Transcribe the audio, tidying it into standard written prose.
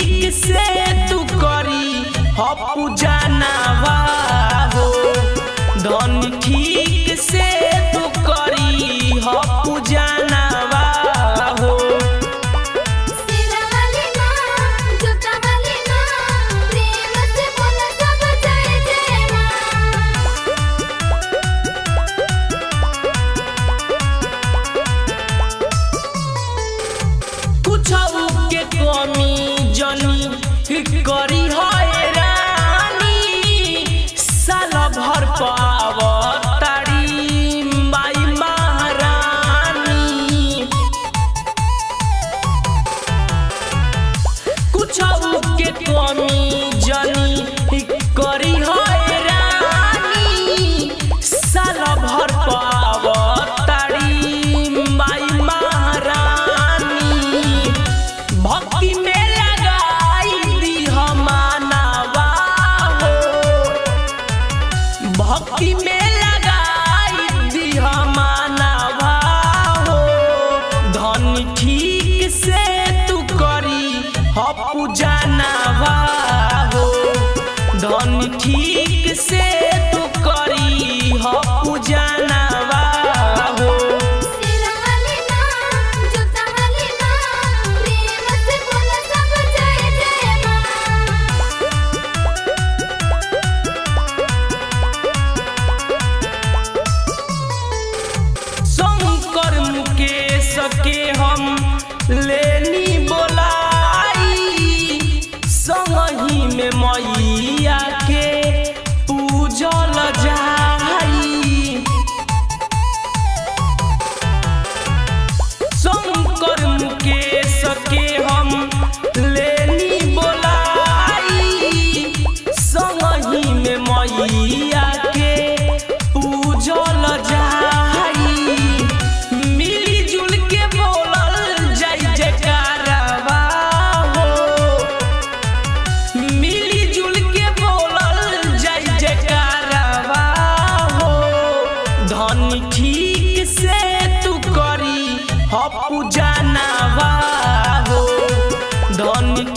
ठीक से तू करी हो पूजा नावा हो। धन ठीक से तू करी हो पूजा नावा हो। के कमी जनी करी हैरानी साल भर पावतारी माई महारानी। कुछ के कमी जनी करी हैरानी साल भर पावतारी माई महारानी। भक्ति में लगाई दी हमानावा हो। भक्ति में लगाई दी हमानावा हो। धन ठीक से तू करी हो पूजा नावा हो। धन ठीक से तू करी हो पूजा नावा हो। सके हम लेनी बोलाई संगही में मैया के पूजल जाई। शंकर मुकेश